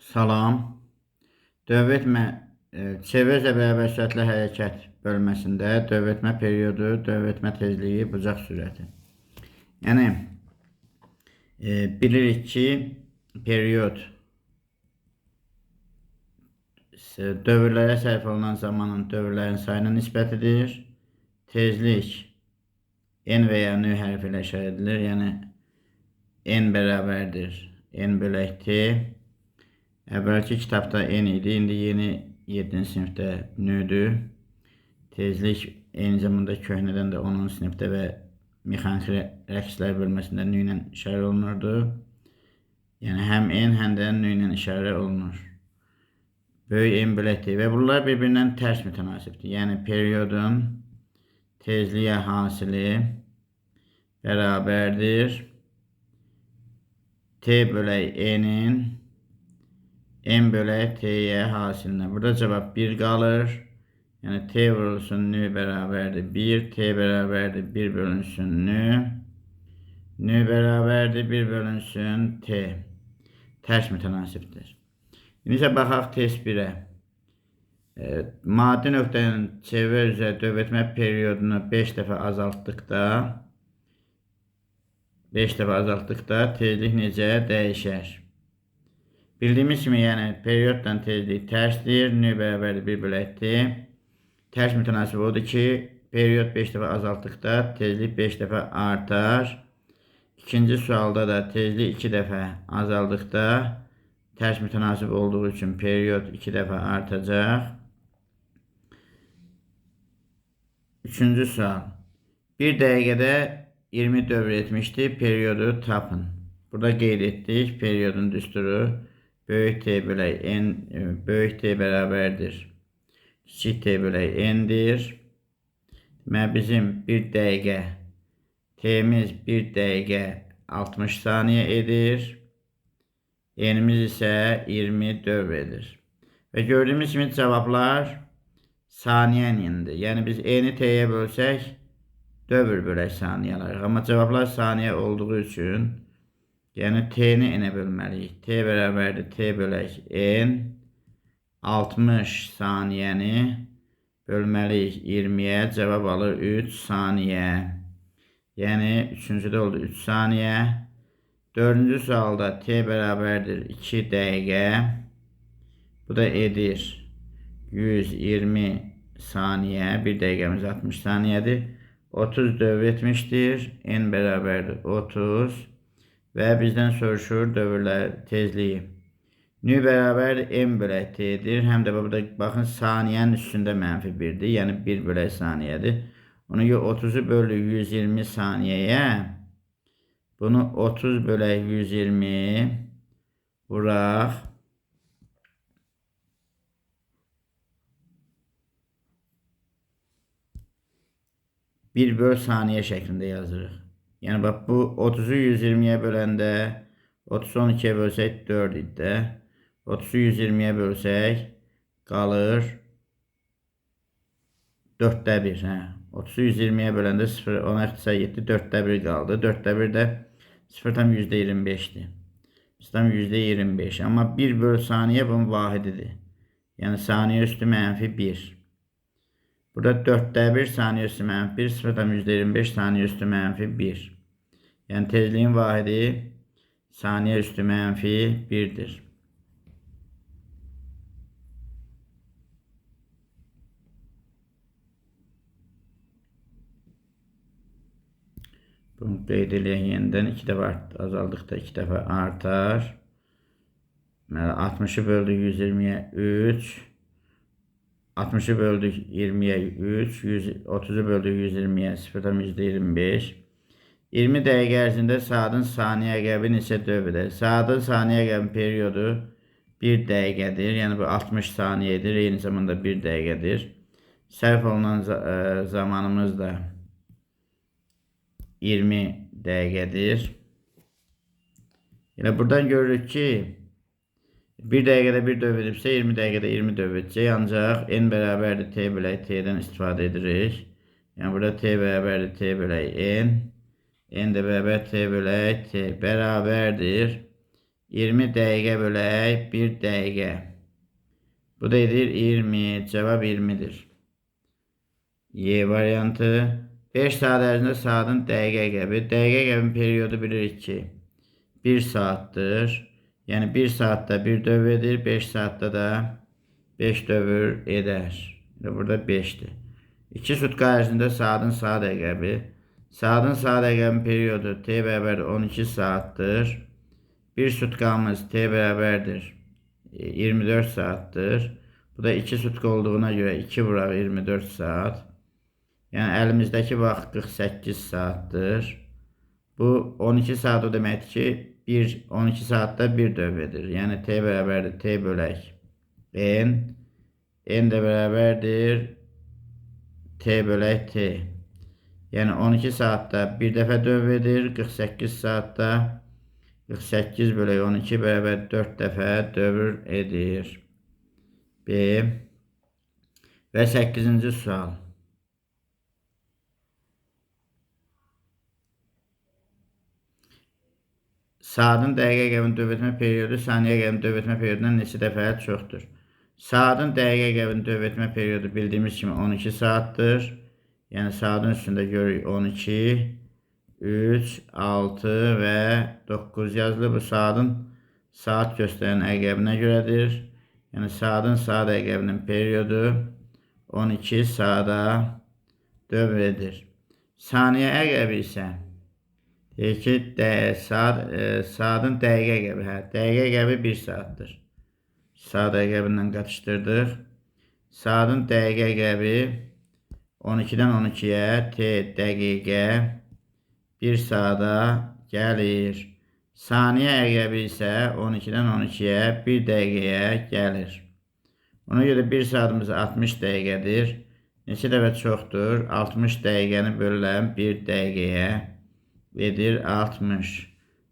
Salam. Dövlətmə çevre bərabər sürətli hərəkət bölməsində dövlətmə periodu, dövlətmə tezliyi, bucaq sürəti. Yəni bilirik ki, period dövrlərə sərf olunan zamanın dövrlərin sayına nisbətidir. Tezlik n və ya n hərfi ilə işarə edilir. Yəni n bərabərdir n bölək t. Əvvəlki kitabda n idi, indi yeni 7-ci sinifdə n-dür. Tezlik eyni zamanda köhnədən də 10-cu sinifdə və mexaniki rəqslər bölməsində n ilə işarə olunurdu. Yəni həm n, həm də n ilə işarə olunur. Böyük n bölək t və bunlar bir-birindən tərs mütənasibdir. Yəni periodun tezliyə hasili bərabərdir t bölək n-in n bölək t'yə hasilinə. Burada cavab 1 qalır. Yəni t vurulsun n bərabərdir 1, t bərabərdir 1 bölünsün n, n bərabərdir 1 bölünsün t. Tərs mütənasibdir. İndi isə baxaq test 1-ə. Maddi nöqtənin çevre üzrə dövlətmə periodunu 5 dəfə azaltdıqda tezlik necə dəyişər? Bildiyimiz kimi, yəni perioddan tezlik tərsdir. N bərabərdir 1 bölək t. Tərs mütənasib odur ki, period 5 dəfə azaltdıqda tezlik 5 dəfə artar. İkinci sualda da tezlik 2 dəfə azaldıqda tərs mütənasib olduğu üçün period 2 dəfə artacaq. Üçüncü sual. 1 dəqiqədə 20 dövr etmişdi. Periodu tapın. Burada qeyd etdik. Periodun düsturu böyük t bölək n, böyük t bərabərdir kiçik t bölək n-dir. Deməli bizim 1 dəqiqə t'miz 1 dəqiqə 60 saniyə edir. N-miz isə 20 dövr edir. Və gördüyümüz kimi cavablar saniyə n-dir. Yəni biz n-i t-yə bölsək dövr bölək saniyələr. Amma cavablar saniyə olduğu üçün yəni t-ni n-ə bölməliyik. T bərabərdir t bölək n. 60 saniyəni bölməliyik 20-yə. Cavab alır 3 saniyə. Yəni üçüncüdə oldu 3 saniyə. Dördüncü sualda t bərabərdir 2 dəqiqə. Bu da edir 120 saniyə. 1 dəqiqəmiz 60 saniyədir. 30 dövr etmişdir. N bərabərdir 30. Və bizdən soruşur dövrlər tezliyi. N bərabərdir n bölək t'dir. Həm də burada baxın saniyənin üstündə mənfi 1'dir. Yəni 1 bölək saniyədir. Onu 30'u bölü 120 saniyəyə. Bunu 30 bölək 120 vuraq. Bir böl saniyə şəklində yazırıq. Yəni bax bu 30'u 120'ye böləndə 30'u 12'ye bölsək 4 idi də. 30'u 120'ye bölsək qalır 4'də 1. 30'u 120'ye böləndə 0, 10'a ixtisar 7, 4'də 1 qaldı. 4'də 1 də 0 tam %25'dir. Tam %25. Amma 1 böl saniyə bunun vahididir. Yəni saniyə üstü mənfi 1. Burada 4'də 1 saniyə üstü mənfi 1, 0 tam %25 saniyə üstü mənfi 1. Yəni tezliyin vahidi saniyə üstü mənfi 1'dir. Bunu qeyd eləyək yenidən. 2 dəfə azaldıqda 2 dəfə artar. 60'ı böldük 120'ye 3. 60'ı böldük 20'ye 3. 30'u böldük 120'ye 0'dan %25. 20 dəqiqə ərzində saatın saniyə əqəbi neçə dövrdir? Saatın saniyə əqəbi periyodu 1 dəqiqədir. Yəni bu 60 saniyədir. Eyni zamanda 1 dəqiqədir. Sərf olunan zamanımız da 20 dəqiqədir. Yəni buradan görürük ki 1 dəqiqədə 1 dövr edibsə 20 dəqiqədə 20 dövr edəcək. Ancaq n bərabərdir t bölək t'dən istifadə edirik. Yəni burada t bərabərdir t bölək n. N də bərabər t bölək t bərabərdir 20 dəqiqə bölək 1 dəqiqə. Bu da edir 20. Cevap 20'dir. Y variantı. 5 saat ərzində saatın dəqiqə əqrəbi. Dəqiqə əqrəbin periyodu bilirik ki 1 saatdır. Yəni 1 saatda 1 dövr edir. 5 saatda da 5 dövr eder. Burada 5'dir. 2 sutka ərzində saatın saat əqrəbi. Saatın saat əqrəbin periyodu t bərabər 12 saatdir. 1 sutkamız t bərabərdir 24 saatdir. Bu da 2 sutka olduğuna göre 2 vuraq 24 saat. Yani elimizdeki vaxt 48 saatdir. Bu 12 saat o deməkdir ki 12 saatte 1 dövr edir. Yani t bərabərdir t bölək n. N de bərabərdir t bölək t. Yani 12 saatte bir dəfə dövr edir. 48 saatte 48 bölək 12 bərabər 4 dəfə dövr edir. B. Və 8-ci sual. Saatın dəqiqə əqrəbinin dövr etmə periyodu saniyə əqrəbinin dövr etmə periyodundan neçə dəfə çoxdur? Saatın dəqiqə əqrəbinin dövr etmə periyodu bildiyimiz kimi 12 saatdır. Yani saatın üstünde görürük 12, 3, 6 və 9 yazılır. Bu saatın saat göstərən əqrəbinə görədir. Yəni saatın saat əqrəbinin periyodu 12 saata dövr edir. Saniyə əqrəbi isə deyir ki, saatın dəqiqə əqrəbi. Dəqiqə əqrəbi 1 saatdır. Saat əqrəbindən qatışdırdıq. Saatın dəqiqə əqrəbi 12'den 12'ye t dəqiqə 1 saata gəlir. Saniyə əqrəbi isə 12'den 12'ye 1 dəqiqəyə gəlir. Ona görə 1 saatımız 60 dəqiqədir. Neçə dəfə çoxdur? 60 dəqiqəni bölülən 1 dəqiqəyə edir 60.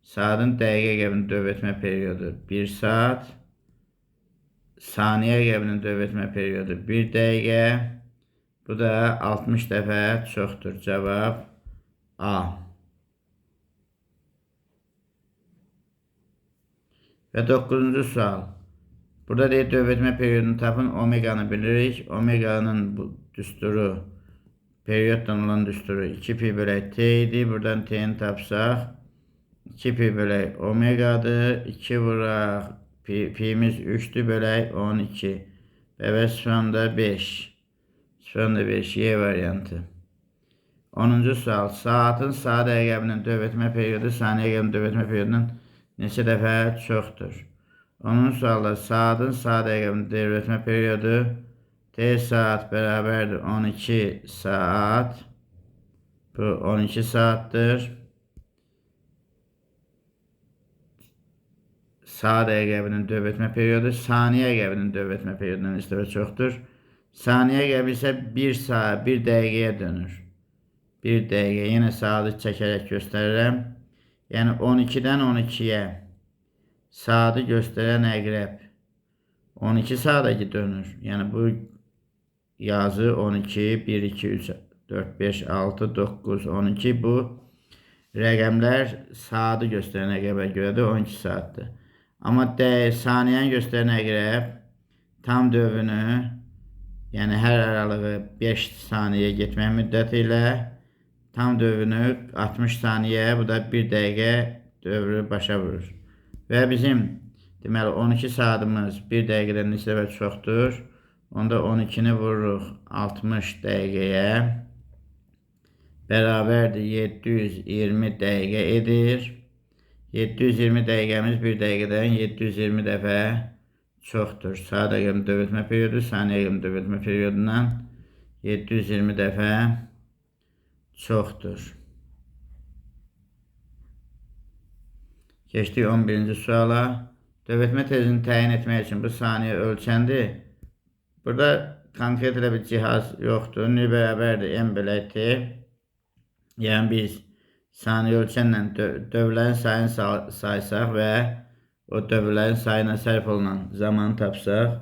Saatın dəqiqə əqrəbinin dövr etmə periyodu 1 saat. Saniyə əqrəbinin dövr etmə periyodu 1 dəqiqə. Bu da 60 dəfə çoxdur. Cevap A. Və 9-cu sual. Burada deyir dövr etmə periyodunu tapın. Omeganı bilirik. Omeganın bu düsturu, periyoddan olan düsturu 2pi bölək t idi. Buradan t'ni tapsaq 2pi bölək omegadır. 2 vuraq. Pi'miz 3'tü bölək 12. Və sonunda 5. Sonunda 5 Y variantı. 10. sual. Saatın saat əqrəbinin dövr etmə periyodu saniyə əqrəbinin dövr etmə periyodundan neçə dəfə çoxdur? 10. sualda saatın saat əqrəbinin dövr etmə periyodu t saat bərabərdir 12 saat. Bu 12 saatdir. Saat əqrəbinin dövr etmə periyodu saniyə əqrəbinin dövr etmə periyodundan neçə dəfə çoxdur? Saniye əqrəbi isə 1 saat 1 dəqiqəyə dönür. 1 dəqiqə. Yenə saatı çəkərək göstərirəm. Yəni 12'den 12'ye saatı göstərən əqrəb 12 saata dönür. Yəni bu yazı 12, 1, 2, 3, 4, 5, 6, 9, 12 bu rəqəmlər saatı göstərən əqrəbə görə də 12 saatdır. Amma saniyəni göstərən əqrəb tam dövrünü, yəni hər aralığı 5 saniyə getmək müddəti ilə tam dövrünü 60 saniyə, bu da 1 dəqiqə dövrü başa vurur. Və bizim deməli 12 saatımız 1 dəqiqədən neçə dəfə çoxdur? Onda 12'ni vururuq 60 dəqiqəyə bərabərdir 720 dəqiqə edir. 720 dəqiqəmiz 1 dəqiqədən 720 dəfə çoxdur. Saat əqrəbinin dövr etmə periyodu saniyə əqrəbinin dövr etmə periyodundan 720 dəfə çoxdur. Keçdik 11-ci suala. Dövr etmə tezini təyin etmək üçün bu saniyə ölçəndir. Burada konkret bir cihaz yoxdur. N bərabərdir m bölək t. Yəni biz saniyə ölçənlə dövrlərin sayını saysaq və o dövrlərin sayına sərf olunan zamanı tapsaq,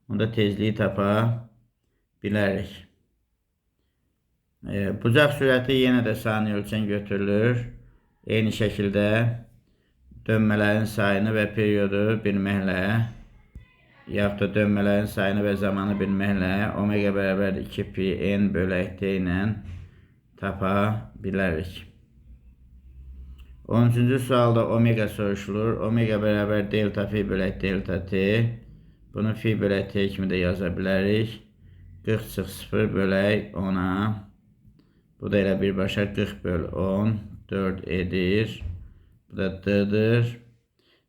onda tezliyi tapa bilərik. Bucaq sürəti yenə də saniyə ölçən götürülür. Eyni şəkildə dönmələrin sayını və periodu bilməklə, yaxud da dönmələrin sayını və zamanı bilməklə omega bərabərdir 2pi n bölək t ilə tapa bilərik. 13-cü sualda omega soruşulur. Omega bərabər delta fi bölək delta t. Bunu fi bölək t kimi də yaza bilərik. 40 çıx 0 bölək 10'a. Bu da elə birbaşa 40 böl 10 4 edir. Bu da d'dir.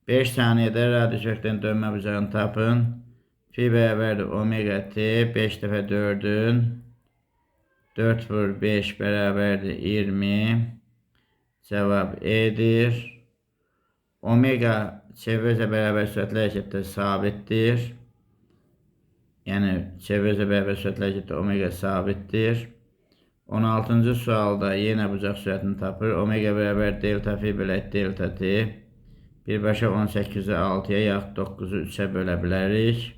5 saniyədə radius vektorun dönmə bucağını tapın. Fi bərabərdir omega t. 5 dəfə 4'ün 4 vur 5 bərabərdir 20. Cevap E'dir. Omega çevrece beraber süratli harekette sabittir. Yani çevrece beraber süratli harekette omega sabittir. 16. sualda yine bucaq süratini tapır. Omega beraber delta fi bölək delta t. Birbaşa 18'i 6'ya yaxud 9'u 3'e bölə bilərik.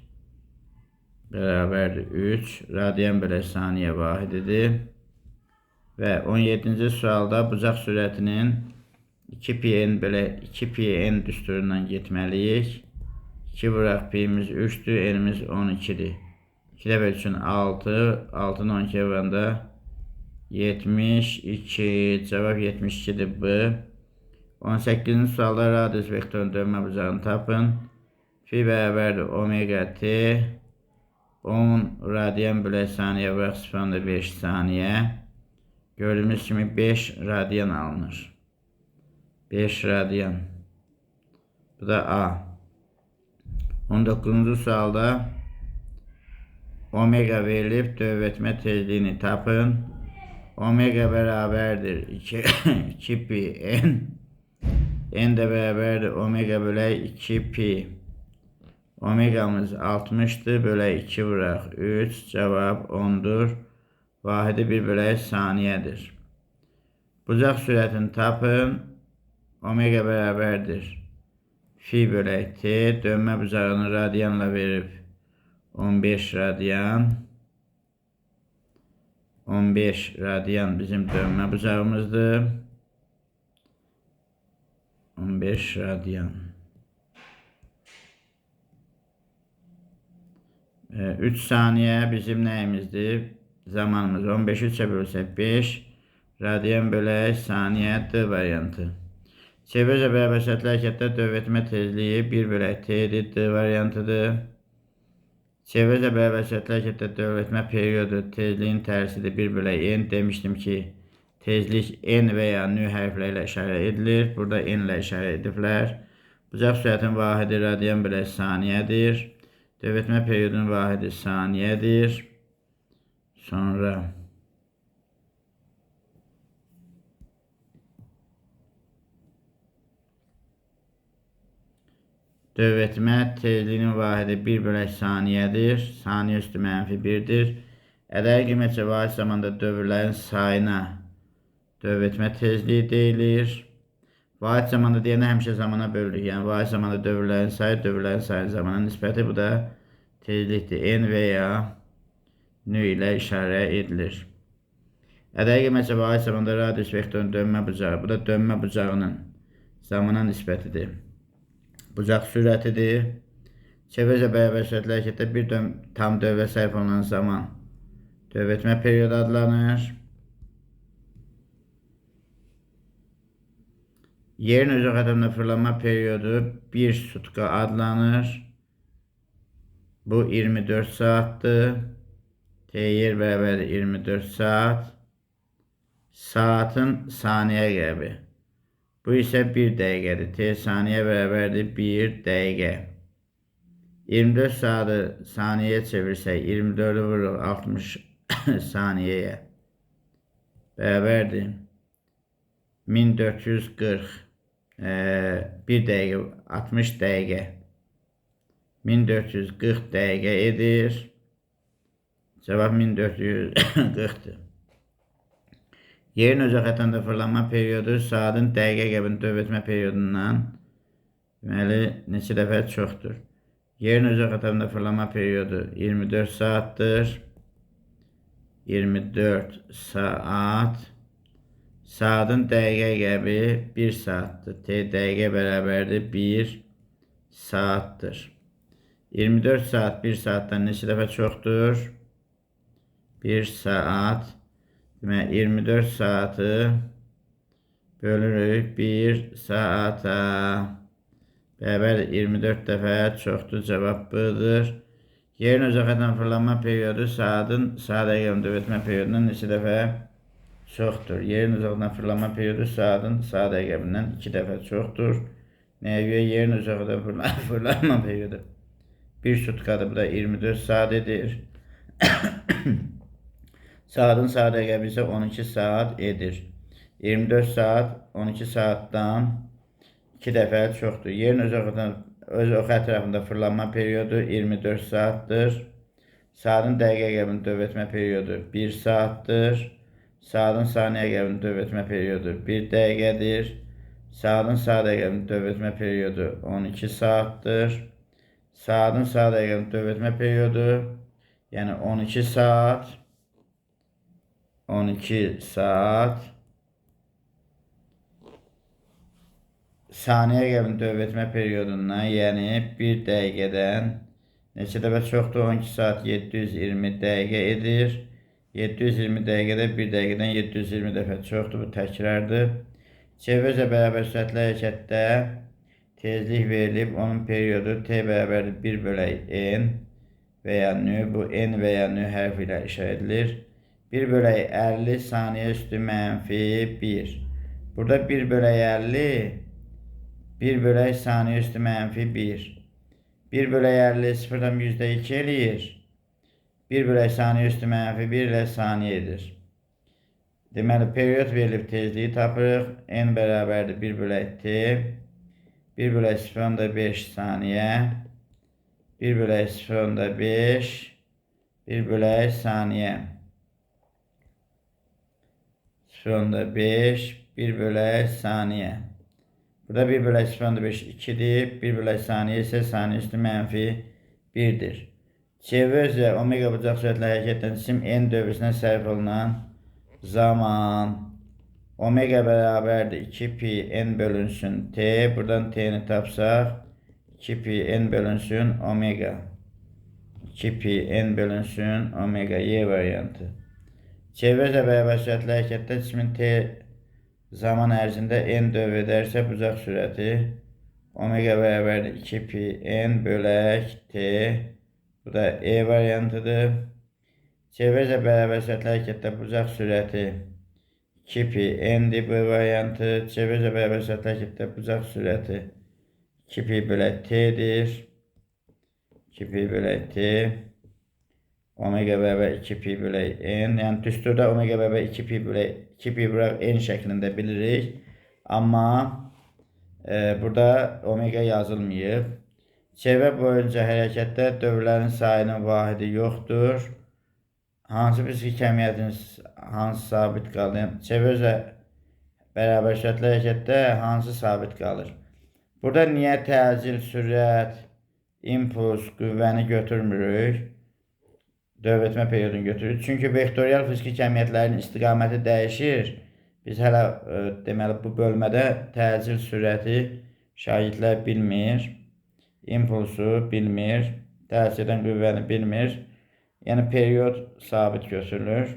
Bərabərdir 3. Radian bölək saniyə vahididir. Və 17-ci sualda bucaq sürətinin 2pi n düsturundan getməliyik. 2 vuraq pi'miz 3'dür, n'imiz 12'dir. 2 dəfə üçün 6, 6'nın 12'ye vuranda 72, cevap 72'dir bu. 18-ci sualda radius vektorun dönmə bucağını tapın. Fi bərabərdir omega t. 10 radian bölək saniyə vuraq 0,5 saniyə. Gördüğümüz kimi 5 radian alınır. 5 radian. Bu da A. 19. sualda omega verilip dövretmə tezliğini tapın. Omega beraberdir 2pi n. N de beraberdir omega bölək 2pi. Omegamız 60'tır. Bölək 2 vuraq 3. Cevap 10'dur. Vahidi 1 bölək saniyedir. Bucaq sürətini tapın. Omega bərabərdir fi bölək t. Dönmə bucağını radianla verib 15 radian. 15 radian bizim dönmə bucağımızdır. 15 radian. 3 saniye bizim nəyimizdir? Zamanımız 15'i 3'e bölsək 5 radian bölək saniyə D variantı. Çevrəcə bərabər şərtli hərəkətdə dövretmə tezliyi 1 bölək t'dir, D variantıdır. Çevrəcə bərabər şərtli hərəkətdə dövretmə periodu tezliyin tərsidir 1 bölək n. Demişdim ki tezlik n veya nü hərflərlə işarə edilir. Burada n ilə işarə ediblər. Bucaq sürətin vahidi radian bölək saniyədir. Dövretmə periodunun vahidi saniyədir. Sonra dövretmə tezliyinin vahidi 1 bölək saniyədir. Saniyə üstü mənfi 1'dir. Ədəyi qiymətcə vahid zamanda dövrlərin sayına dövretmə tezliyi deyilir. Vahid zamanda deyəndə həmişə zamana bölürük. Yəni vahid zamanda dövrlərin sayı zamana nisbəti. Bu da tezlikdir. N veya nü ilə işarə edilir. Ədəyi qiymətcə vahid zamanda radius vektorun dönmə bucağı. Bu da dönmə bucağının zamana nisbətidir. Bucaq sürətidir. Çevrəcə bərabər sürətli hərəkətdə bir tam dövrə sərf olunan zaman dövretmə periyodu adlanır. Yerin özü xətəmdə fırlanma periyodu 1 sutka adlanır. Bu 24 saatdir. T yer bərabərdir 24 saat. Saatın saniyə qəbi. Bu isə 1 dəqiqədir. T saniyə bərabərdir 1 dəqiqə. 24 saatı saniyəyə çevirsək 24'ü vuruq 60 saniyəyə. Bərabərdir 1440 1 dəqiqə 60 dəqiqə 1440 dəqiqə edir. Cevap 1440'dır. Yerin özü xətəndə fırlanma periyodu saatın dəqiqə qəbin dövretmə periyodundan deməli neçə dəfə çoxdur. Yerin özü xətəndə fırlanma periyodu 24 saatdir. 24 saat Saatın dəqiqə əqrəbi 1 saatdır. T dəqiqə bərabərdir 1 saatdır. 24 saat 1 saatdan neçə dəfə çoxdur? 1 saat. Demək 24 saatı bölürük 1 saata. Bərabərdir 24 dəfə çoxdur. Cavab budur. Yerin uzaqdan fırlanma periyodu saatın saat əqrəbini dövr periyodundan neçə dəfə çoxdur? Yerin uzaqdan fırlanma periyodu saatın saat əqrəbindən 2 dəfə çoxdur. Nəyə görə? Yerin uzaqdan fırlanma periyodu 1 sutkadır. Bu da 24 saat edir. Saatın saat əqrəbi isə 12 saat edir. 24 saat 12 saatdan 2 dəfə çoxdur. Yerin öz oxu ətrafında fırlanma periyodu 24 saatdır. Saatın dəqiqə əqrəbini dövr etmə periyodu 1 saatdır. Saatın saniyə əqrəbini dövr etmə periyodu 1 dəqiqədir. Saatın saat əqrəbini dövr etmə periyodu 12 saatdır. Saatın saat əqrəbini dövr etmə periyodu, yəni 12 saat, 12 saat. Saniyə əqrəbini dövr etmə periyodundan, yəni 1 dəqiqədən neçə dəfə çoxdur? 12 saat 720 dəqiqə edir. 720 dəqiqədə 1 dəqiqədən 720 dəfə çoxdur. Bu təkrardır. Çevrəcə bərabər sürətli hərəkətdə tezlik verilib, onun periyodu t bərabərdir 1 bölək n və ya n. Bu n və ya n hərfi ilə işarə edilir. 1 bölək 50 saniyə üstü mənfi 1. Burada 1 bölək 50 1 bölək saniyə üstü mənfi 1. 1 bölək 50 0-dan %2 eləyir. 1 bölək saniyə üstü mənfi 1 ilə saniyə edir. Deməli, periyod verilib tezliyi tapırıq. N bərabərdir 1 bölək t. 1 bölək 0.5 saniyə. 1 bölək 0.5. 1 bölək saniyə. 0.5. 1 bölək saniyə. Burada 1 bölək 0.5 2'dir. 1 bölək saniyə isə saniyə üstü mənfi 1'dir. Çevrəcə omega bucaq sürətli hərəkətdən cisim n dövrüsünə sərf olunan zaman omega bərabərdir 2 pi n bölünsün t. Buradan t'ni tapsaq 2 pi n bölünsün omega. 2 pi n bölünsün omega y variantı. Çevrəcə bərabər sürətli hərəkətdə cismin t zaman ərzində n dövr edərsə bucaq sürəti omega bərabərdir 2 pi n bölək t. Bu da e variantıdır. Çevrəcə bərabər sürətli hərəkətdə bucaq sürəti 2 pi n'dir bu variantı. Çevrəcə bərabər sürətli hərəkətdə bucaq sürəti 2 pi bölək t'dir. 2 pi bölək t. Omega bərabər 2 pi bölək n. Yəni düsturda omega bərabər 2 pi bölək 2 pi bölək n şəklində bilirik. Amma burada omega yazılmayıb. Çevrə boyunca hərəkətdə dövrlərin sayının vahidi yoxdur. Hansı fiziki kəmiyyətin hansı sabit qalır? Çevrə bərabər sürətli hərəkətdə hansı sabit qalır? Burada niyə təcil, sürət, impuls, qüvvəni götürmürük? Dövr etmə periyodunu götürürük. Çünki vektorial fiziki kəmiyyətlərin istiqaməti dəyişir. Biz hələ deməli bu bölmədə təcil sürəti şagirdlər bilmir. İmpulsu bilmir. Təsir edən qüvvəni bilmir. Yəni periyod sabit götürülür.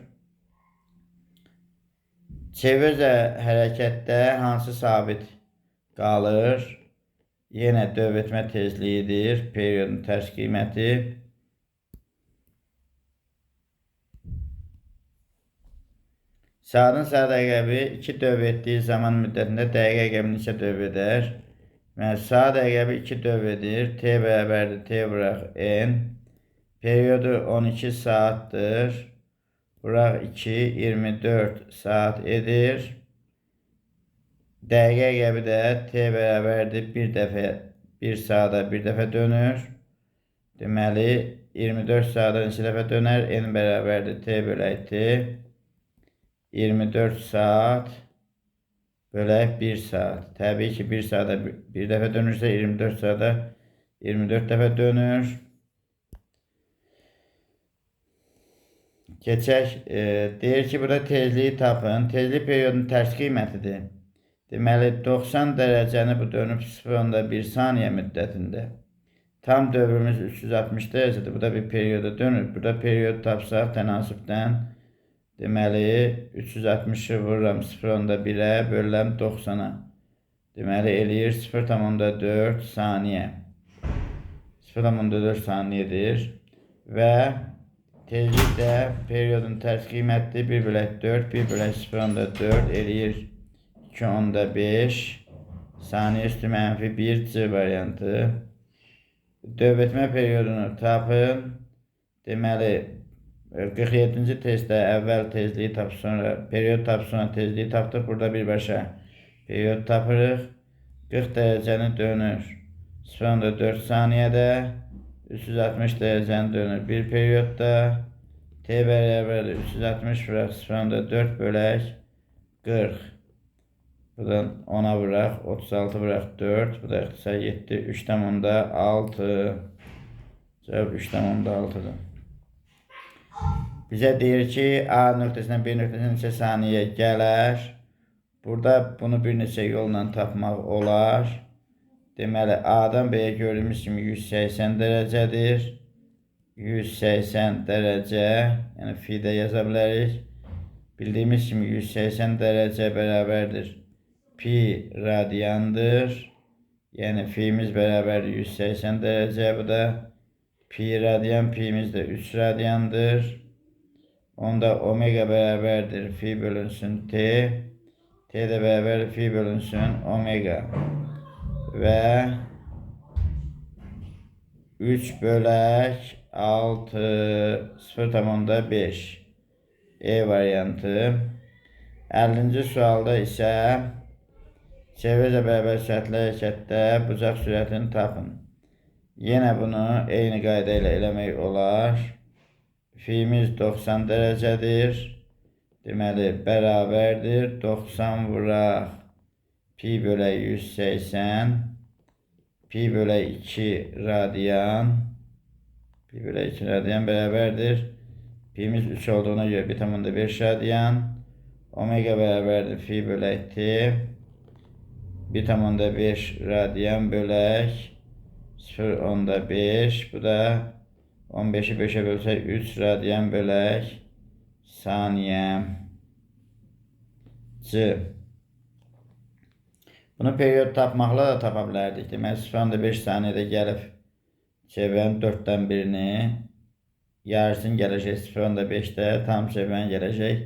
Çevrəcə hərəkətdə hansı sabit qalır? Yenə dövr etmə tezliyidir. Periyodun tərs qiyməti. Saatın saat əqrəbi 2 dövr etdiyi zaman müddətində dəqiqə əqrəbini neçə dövr edər? Saat əqrəbi 2 dövr edir. T bərabərdir t vuraq n. Periyodu 12 saatdır. Vuraq 2 24 saat edir. Dəqiqə əqrəbi də t bərabərdir 1 dəfə 1 saata 1 dəfə dönür. Deməli 24 saata neçə dəfə dönər? N bərabərdir t bölək t. 24 saat bölək 1 saat. Təbii ki 1 saata 1 dəfə dönürsə 24 saata 24 dəfə dönür. Keçək, deyir ki, burada tezliyi tapın. Tezlik periyodunun tərs qiymətidir. Deməli, 90 dərəcəni bu dönüb 0,1 saniyə müddətində. Tam dövrümüz 360 dərəcədir. Bu da bir periyoda dönür. Burada periyod tapsaq tənasübdən, deməli, 360'ı vururam 0,1'ə, bölürəm 90'a. Deməli, eləyir 0,4 saniyə. 0,4 saniyedir. Və tezlik də periyodun tərs qiyməti 1/4, 1/0,4 eləyir 2,5 saniyə üstü mənfi 1 C variantı. Dövr etmə periyodunu tapın. Deməli, 47-ci testdə əvvəl tezliyi tap, sonra periyod tap, sonra tezliyi tapdıq. Burada birbaşa periyod tapırıq. 40 dərəcəni dönür 0,4 saniyədə. 360 dərəcəni dönür bir periyodda. T bərabərdir 360 vuraq 0,4 bölək 40. Buradan 10'a vuraq 36 vuraq 4. Bu da ixtisar 7. 3,6. Cevap 3,6'dır. Bizə deyir ki, A nöqtəsindən B nöqtəsinə neçə saniyə gələr. Burada bunu bir neçə yolla tapmaq olar. Deməli, A'dan B'yə gördüyümüz kimi 180 dərəcədir. 180 dərəcə, yəni fi'də yaza bilərik. Bildiyimiz kimi 180 dərəcə bərabərdir pi radiyandır. Yəni fi'miz bərabərdir 180 dərəcə. Bu da pi radiyan, pi'miz də 3 radiyandır. Onda omega bərabərdir fi bölünsün t. T də bərabərdir fi bölünsün omega. Və 3 bölək 6 0,5 E variantı. 50-ci sualda isə çevrəcə bərabər sürətli hərəkətdə bucaq sürətini tapın. Yenə bunu eyni qayda ilə eləmək olar. Fi'miz 90 dərəcədir. Deməli, bərabərdir 90 vuraq pi bölək 180. Pi bölək 2 radiyan. Pi bölək 2 radiyan bərabərdir. Pi'miz 3 olduğuna görə 1,5 radiyan. Omega bərabərdir fi bölək t. 1,5 radiyan bölək 0,5. Bu da 15'i 5'e bölsək 3 radiyan bölək saniyə. C. Bunu periyod tapmaqla da tapa bilərdik. Deməli, 0,5 saniyədə gəlib çevrənin 4'dən birini, yarısını gələcək 0,5'də, tam çevrəni gələcək.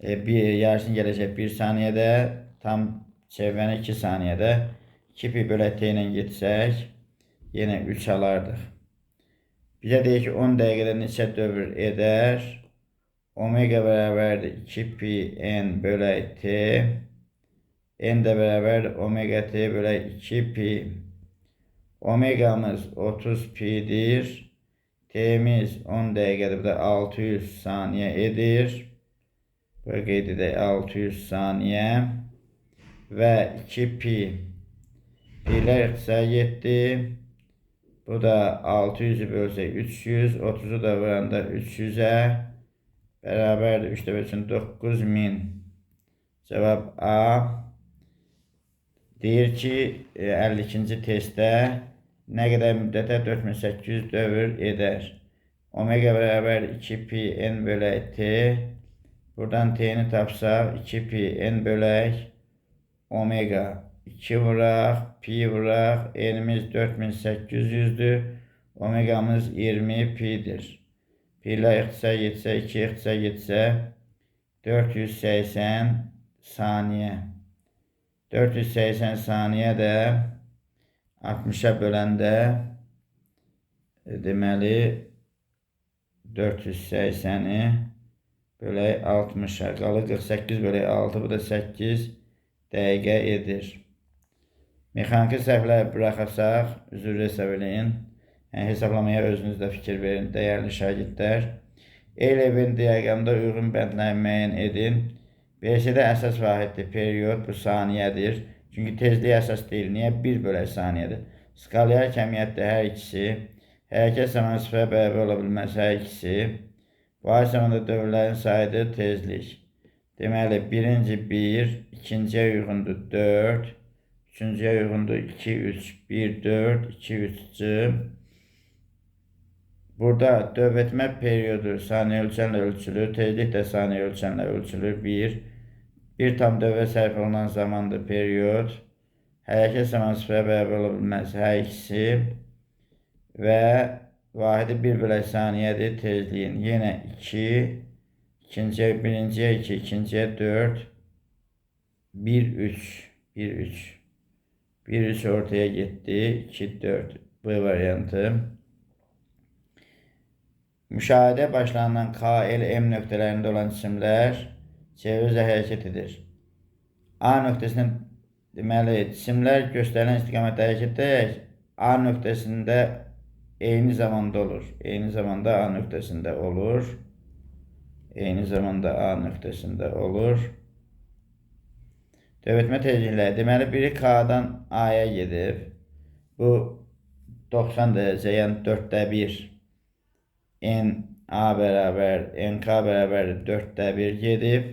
Yarısını gələcək 1 saniyədə, tam çevrəni 2 saniyədə. 2 pi bölək t ilə getsək, yenə 3 alardıq. Bizə deyir ki, 10 dəqiqədə neçə dövr edər? Omega bərabərdir 2 pi n bölək t. N də bərabərdir omega t bölək 2 pi. Omegamız 30 pi'dir. T'miz 10 dəqiqədir. Bu da 600 saniyə edir. Burada qeyd edək 600 saniyə. Və 2 pi. Pi'lər ixtisar 7. Bu da 600'ü bölsək 300. 30'u da vuranda 300'ə. Bərabərdir 3'də bölsün 9000. Cevap A. Deyir ki, 52-ci testdə nə qədər müddətə 4800 dövr edər? Omega bərabər 2 pi n bölək t. Buradan t'ni tapsaq 2 pi n bölək omega. 2 vuraq, pi vuraq, n'imiz 4800'dür. Omegamız 20 pi'dir. Pi'lər ixtisar getsə, 2 ixtisar getsə 480 saniyə. 480 saniyə də 60'a böləndə deməli 480'i bölək 60'a qalır 48 bölək 6, bu da 8 dəqiqə edir. Mexaniki səhvlər buraxasaq, üzr hesab eləyin. Yəni, hesablamaya özünüz də fikir verin, dəyərli şagirdlər. Eylevin diaqramda uyğun bəndləri müəyyən edin. BC-də əsas vahiddir, periyod bu saniyədir. Çünki tezliyi əsas deyil. Niyə? 1 bölək saniyədir. Skalyar kəmiyyətdə hər ikisi. Hərəkət zamanı sıfıra bərabər ola bilməz hər ikisi. Vahid zamanda dövrlərin sayıdır tezlik. Deməli, birinci 1, ikinciyə uyğundur 4, üçüncüyə uyğundur 2, 3, 1, 4, 2, 3-cü. Burada dövr etmə periodu saniyə ölçənlə ölçülür, tezlik də saniyə ölçənlə ölçülür. 1 tam dövrə sərf olunan zamandır period. Hərəkət zamanı sıfıra bərabər ola bilməz. Hər ikisi və vahidi 1 bölək saniyədir tezliyin. Yenə 2, ikinciyə, birinciyə 2, ikinciyə 4, 1, 3, 1, 3. 1, 3 ortaya getdi, 2, 4. Bu variantı. Müşahidə başlanılan K, L, M nöqtələrində olan cisimlər çevre üzrə hərəkət edir. A nöqtəsində deməli cisimlər göstərilən istiqamətdə hərəkət edərək A nöqtəsində eyni zamanda olur. Eyni zamanda A nöqtəsində olur. Eyni zamanda A nöqtəsində olur. Dövr etmə tezlikləri. Deməli biri K'dan A'ya gedib. Bu 90 dərəcə, yəni 4də 1. NA bərabər, NK bərabər 4də 1 gedib.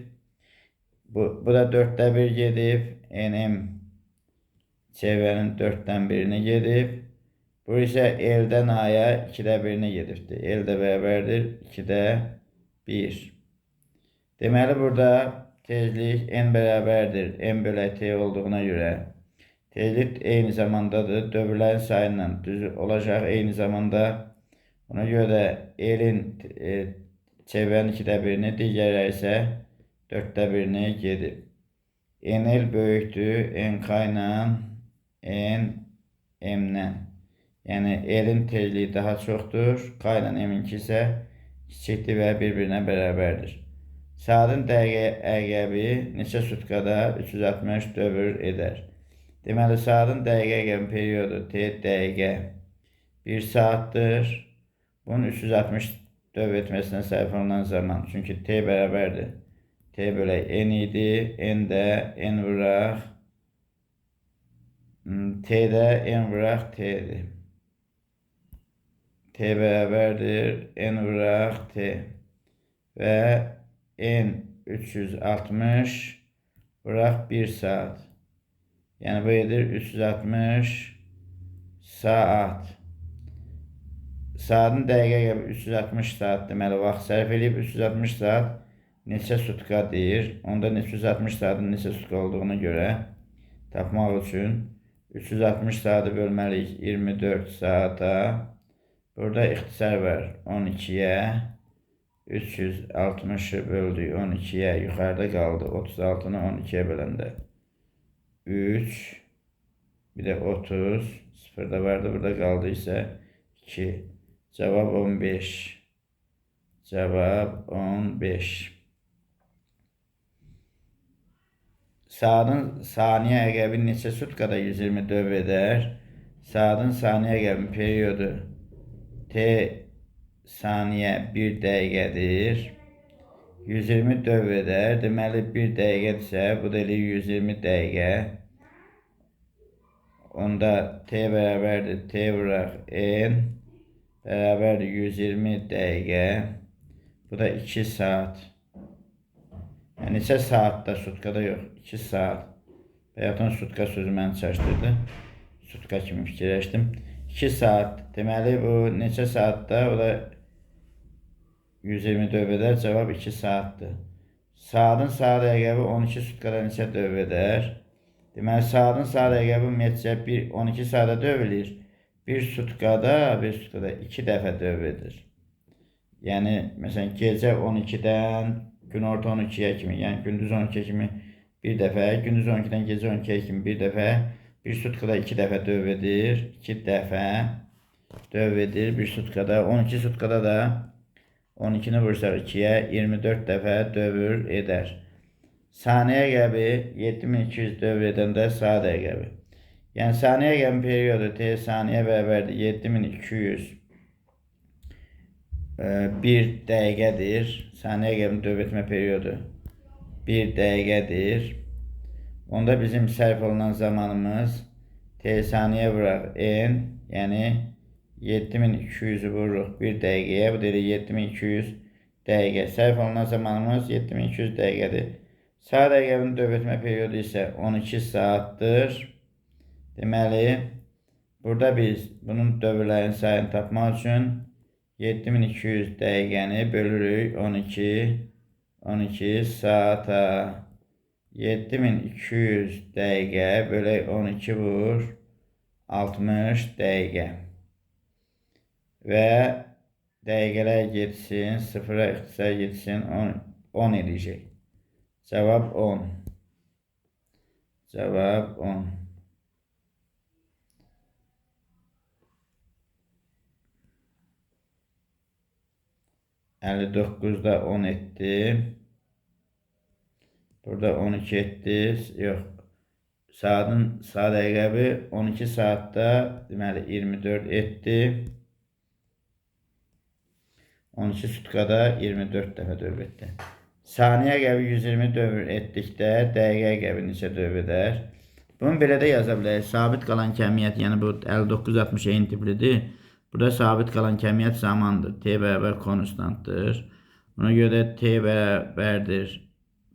Bu da 4də 1 gedib. NM çevrənin 4dən 1-ini gedib. Bu isə L'dən A'ya 2də 1-ini gedibdir. L də bərabərdir 2də 1. Deməli, burada tezlik N bərabərdir. N bölək T olduğuna görə tezlik eyni zamandadır. Dövrlərin sayından düz olacaq eyni zamanda. Ona görə də L'in çevrənin 2də 1-ini, digərləri isə 4də 1-ini gedib. NL böyükdür NK ilə NM-dən. Yəni L'in tezliyi daha çoxdur. K ilə M-inki isə kiçikdir və bir-birinə bərabərdir. Saatın dəqiqə əqrəbi neçə sutkada 360 dövr edər? Deməli, saatın dəqiqə əqrəbi periodu T dəqiqə 1 saatdır. Bunun 360 dövr etməsinə sərf olunan zaman. Çünki T bərabərdir. T bölək N idi. N də N vuraq T'də N vuraq T'dir. T bərabərdir. N vuraq T. Və N 360 vuraq 1 saat. Yəni bu edir 360 saat. Saatın dəqiqə əqrəbi 360 saat deməli vaxt sərf edib 360 saat neçə sutka deyir. Onda 360 saatın neçə sutka olduğuna görə tapmaq üçün 360 saatı bölməliyik 24 saata. Burada ixtisar var 12-yə. 360-ı böldük 12-yə. Yuxarıda qaldı 36-nı 12-yə böləndə 3. Bir də 30. Sıfırda vardı. Burada qaldı isə 2. Cavab 15. Cavab 15. Saatın saniyə əqrəbi neçə sutkada 120 dövr edər? Saatın saniyə əqrəbi periodu T saniyə 1 dəqiqədir. 120 dövr edər. Deməli 1 dəqiqədirsə, bu da eləyir 120 dəqiqə. Onda T bərabərdir. T vuraq N bərabərdir 120 dəqiqə. Bu da 2 saat. Yəni neçə saatda, sutkada yox, 2 saat. Bayaqdan sutka sözü məni çaşdırdı. Sutka kimi fikirləşdim. 2 saat. Deməli bu neçə saatda? O da 120 dövr edər. Cavab 2 saatdır. Saatın saat əqrəbi 12 sutkada neçə dövr edər? Deməli saatın saat əqrəbi ümumiyyətcə 12 saata dövr edir. Bir sutkada 2 dəfə dövr edir. Yəni məsələn gecə 12-dən günorta 12-yə kimi, yəni gündüz 12-yə kimi bir dəfə, gündüz 12-dən gecə 12-yə kimi bir dəfə, bir sutkada 2 dəfə dövr edir. 2 dəfə dövr edir bir sutkada. 12 sutkada da 12-ni vursaq 2-yə 24 dəfə dövr edər. Saniyə əqrəbi 7200 dövr edəndə saat əqrəbi. Yəni saniyə əqrəbi periodu T saniyə bərabərdir 7200 1 dəqiqədir. Saniyə əqrəbi dövr etmə periodu 1 dəqiqədir. Onda bizim sərf olunan zamanımız T saniyə vuraq N, yəni 7200'ü vururuq 1 dəqiqəyə. Bu da 7200 dəqiqə. Sərf olunan zamanımız 7200 dəqiqədir. Saat əqrəbinin dövr etmə periodu isə 12 saatdır. Deməli, burada biz bunun dövrlərin sayını tapmaq üçün 7200 dəqiqəni bölürük 12 saata. 7200 dəqiqə bölək 12 vur 60 dəqiqə. Və dəqiqələr getsin, sıfıra ixtisar getsin, 10 edəcək. Cavab 10. Cavab 10. Əli 9'da 10 etdi. Burada 12 etdi. Yox. Saat əqrəbi 12 saatda deməli 24 etdi. 12 sutkada 24 dəfə dövr etdi. Saniyə əqrəbi 120 dövr etdikdə dəqiqə əqrəbi neçə dövr edər? Bunu belə də yaza bilərik. Sabit qalan kəmiyyət, yəni bu 59-60 eyni tiplidir. Burada sabit qalan kəmiyyət zamandır. T bərabər konstantdır. Ona görə də T bərabərdir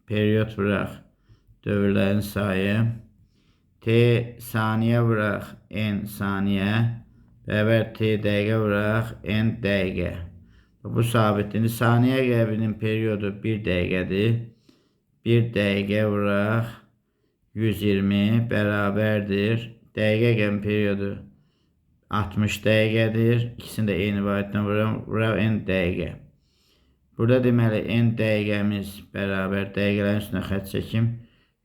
periyod vuraq dövrlərin sayı. T saniyə vuraq n saniyə bərabər T dəqiqə vuraq n dəqiqə. Bu sabitdir. Saniyə əqrəbinin periodu 1 dəqiqədir. 1 dəqiqə vuraq 120 bərabərdir. Dəqiqə əqrəbinin periodu 60 dəqiqədir. İkisini də eyni vahiddən vuraq n dəqiqə. Burada deməli n dəqiqəmiz bərabər dəqiqələrin üstünə xətt çəkim.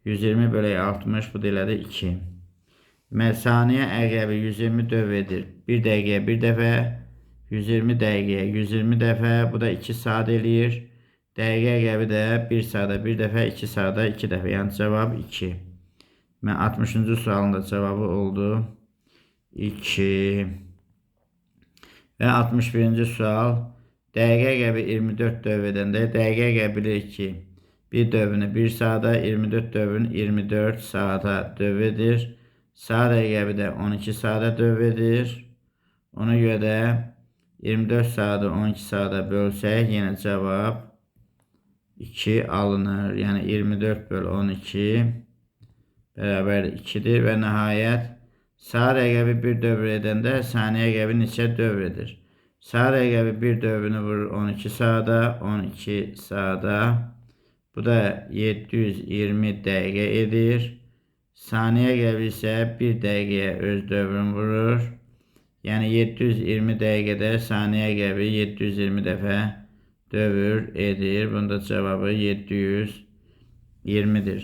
120 bölək 60 bu da elədi 2. Deməli saniyə əqrəbi 120 dövr edir. 1 dəqiqəyə 1 dəfə, 120 dəqiqəyə 120 dəfə, bu da 2 saat eləyir. Dəqiqə əqrəbi də 1 saata 1 dəfə, 2 saata 2 dəfə. Yəni cavab 2. Mən 60-cı sualın da cavabı oldu 2. Və 61-ci sual. Dəqiqə əqrəbi 24 dövr edəndə dəqiqə əqrəbi bilir ki, bir dövrünü 1 saata, 24 dövrünü 24 saata dövr edir. Saat əqrəbi də 12 saata dövr edir. Ona görə də 24 saatı 12 saata bölsək, yenə cavab 2 alınır. Yəni 24 böl 12 bərabər 2'dir və nəhayət saat əqrəbi 1 dövr edəndə saniyə əqrəbi neçə dövr edir? Saat əqrəbi 1 dövrünü vurur 12 saata, 12 saata. Bu da 720 dəqiqə edir. Saniyə əqrəbi isə 1 dəqiqəyə öz dövrünü vurur. Yəni 720 dəqiqədə saniyə əqrəbi 720 dəfə dövr edir. Bunun da cavabı 720'dir.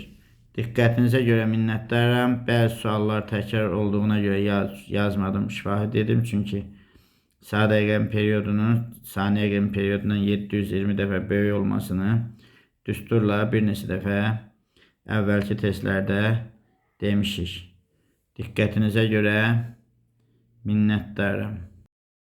Diqqətinizə görə minnətdaram. Bəzi suallar təkrar olduğuna görə yazmadım, şifahi dedim. Çünki saat əqrəbinin periyodunun saniyə əqrəbinin periyodundan 720 dəfə böyük olmasını düsturla bir neçə dəfə əvvəlki testlərdə demişik. Diqqətinizə görə minnətdaram.